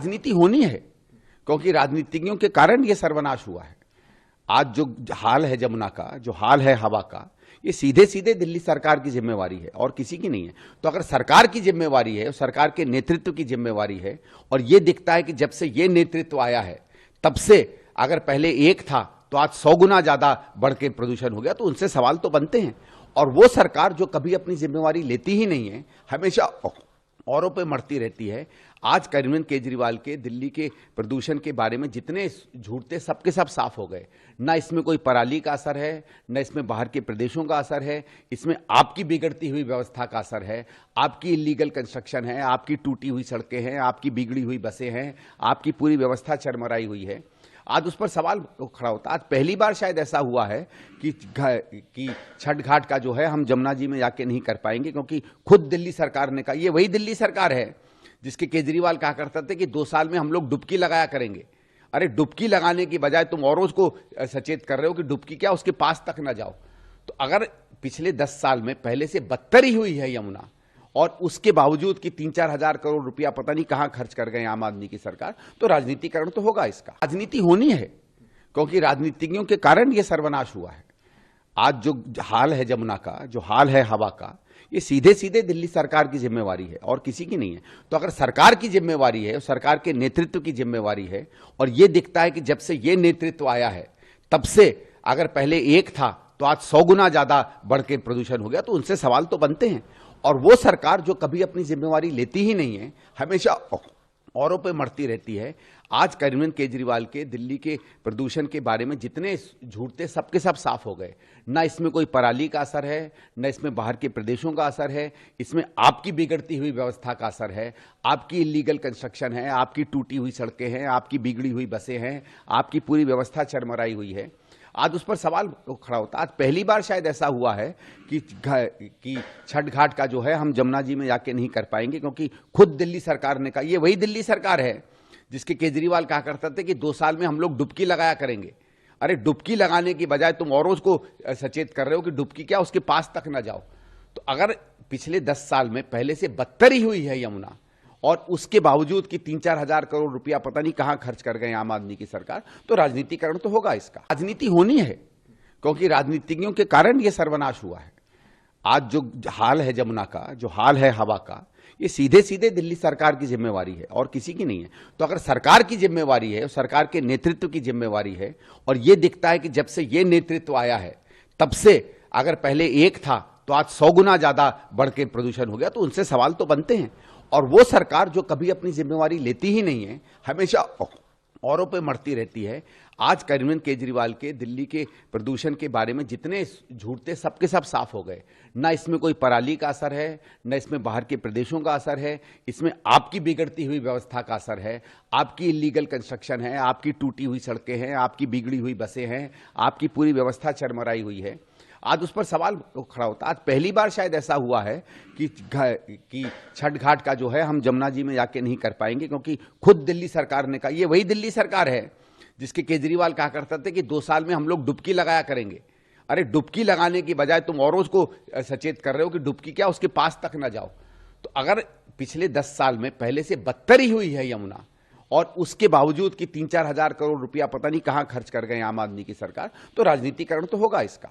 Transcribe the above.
राजनीति होनी है, क्योंकि राजनीतिज्ञों के कारण ये सर्वनाश हुआ है। आज जो हाल है जमुना का, जो हाल है हवा का, ये सीधे सीधे दिल्ली सरकार की जिम्मेवारी है और किसी की नहीं है। तो अगर सरकार की जिम्मेवारी है, सरकार के नेतृत्व की जिम्मेवारी है, और ये दिखता है कि जब से ये नेतृत्व आया है तब से अगर पहले एक था तो आज 100 गुना ज्यादा बढ़ के प्रदूषण हो गया, तो उनसे सवाल तो बनते हैं। और वो सरकार जो कभी अपनी जिम्मेवारी लेती ही नहीं है, हमेशा औरों पे मरती रहती है। आज अरविंद केजरीवाल के दिल्ली के प्रदूषण के बारे में जितने झूठ थे सबके सब साफ हो गए। ना इसमें कोई पराली का असर है, न इसमें बाहर के प्रदेशों का असर है, इसमें आपकी बिगड़ती हुई व्यवस्था का असर है, आपकी इलीगल कंस्ट्रक्शन है, आपकी टूटी हुई सड़कें हैं, आपकी बिगड़ी हुई बसें हैं, आपकी पूरी व्यवस्था चरमराई हुई है। आज उस पर सवाल खड़ा होता है। आज पहली बार शायद ऐसा हुआ है कि छठ घाट का जो है हम जमुना जी में जाके नहीं कर पाएंगे, क्योंकि खुद दिल्ली सरकार ने कहा, ये वही दिल्ली सरकार है जिसके केजरीवाल कहा करते थे कि 2 साल में हम लोग डुबकी लगाया करेंगे। अरे डुबकी लगाने की बजाय तुम औरों को सचेत कर रहे हो कि डुबकी क्या, उसके पास तक ना जाओ। तो अगर पिछले 10 साल में पहले से बदतर ही हुई है यमुना, और उसके बावजूद कि 3-4 हजार करोड़ रुपया पता नहीं कहां खर्च कर गए आम आदमी की सरकार, तो राजनीतिकरण तो होगा। इसका राजनीति होनी है, क्योंकि राजनीतिज्ञों के कारण यह सर्वनाश हुआ है। आज जो हाल है जमुना का, जो हाल है हवा का, ये सीधे सीधे दिल्ली सरकार की जिम्मेवारी है और किसी की नहीं है। तो अगर सरकार की जिम्मेवारी है, सरकार के नेतृत्व की जिम्मेवारी है, और यह दिखता है कि जब से यह नेतृत्व आया है तब से अगर पहले एक था तो आज 100 गुना ज्यादा बढ़ के प्रदूषण हो गया, तो उनसे सवाल तो बनते हैं। और वो सरकार जो कभी अपनी जिम्मेवारी लेती ही नहीं है, हमेशा औरों पे मरती रहती है। आज अरविंद केजरीवाल के दिल्ली के प्रदूषण के बारे में जितने झूठ थे सबके सब साफ हो गए। ना इसमें कोई पराली का असर है, न इसमें बाहर के प्रदेशों का असर है, इसमें आपकी बिगड़ती हुई व्यवस्था का असर है, आपकी इलीगल कंस्ट्रक्शन है, आपकी टूटी हुई सड़कें हैं, आपकी बिगड़ी हुई बसें हैं, आपकी पूरी व्यवस्था चरमराई हुई है। आज उस पर सवाल खड़ा होता है। आज पहली बार शायद ऐसा हुआ है कि छठ घाट का जो है हम जमुना जी में जाके नहीं कर पाएंगे, क्योंकि खुद दिल्ली सरकार ने कहा, ये वही दिल्ली सरकार है जिसके केजरीवाल कहा करते थे कि 2 साल में हम लोग डुबकी लगाया करेंगे। अरे डुबकी लगाने की बजाय तुम औरों को सचेत कर रहे हो कि डुबकी क्या, उसके पास तक ना जाओ। तो अगर पिछले 10 साल में पहले से बदतर ही हुई है यमुना, और उसके बावजूद कि 3-4 हजार करोड़ रुपया पता नहीं कहां खर्च कर गए आम आदमी की सरकार, तो राजनीतिकरण तो होगा। इसका राजनीति होनी है, क्योंकि राजनीतिज्ञों के कारण यह सर्वनाश हुआ है। आज जो हाल है जमुना का, जो हाल है हवा का, ये सीधे सीधे दिल्ली सरकार की जिम्मेवारी है और किसी की नहीं है। तो अगर सरकार की जिम्मेवारी है, सरकार के नेतृत्व की जिम्मेवारी है, और यह दिखता है कि जब से यह नेतृत्व आया है तब से अगर पहले एक था तो आज 100 गुना ज्यादा बढ़ के प्रदूषण हो गया, तो उनसे सवाल तो बनते हैं। और वो सरकार जो कभी अपनी जिम्मेवारी लेती ही नहीं है, हमेशा औरों पे मरती रहती है। आज अरविंद केजरीवाल के दिल्ली के प्रदूषण के बारे में जितने झूठ थे सबके सब साफ हो गए। ना इसमें कोई पराली का असर है, न इसमें बाहर के प्रदेशों का असर है, इसमें आपकी बिगड़ती हुई व्यवस्था का असर है, आपकी इलीगल कंस्ट्रक्शन है, आपकी टूटी हुई सड़कें हैं, आपकी बिगड़ी हुई बसें हैं, आपकी पूरी व्यवस्था चरमराई हुई है। आज उस पर सवाल खड़ा होता है। आज पहली बार शायद ऐसा हुआ है कि छठ घाट का जो है हम जमुना जी में जाके नहीं कर पाएंगे, क्योंकि खुद दिल्ली सरकार ने कहा, ये वही दिल्ली सरकार है जिसके केजरीवाल कहा करते थे कि 2 साल में हम लोग डुबकी लगाया करेंगे। अरे डुबकी लगाने की बजाय तुम औरों को सचेत कर रहे हो कि डुबकी क्या, उसके पास तक ना जाओ। तो अगर पिछले 10 साल में पहले से बदतर ही हुई है यमुना, और उसके बावजूद कि 3-4 हजार करोड़ रुपया पता नहीं कहां खर्च कर गए आम आदमी की सरकार, तो राजनीतिकरण तो होगा। इसका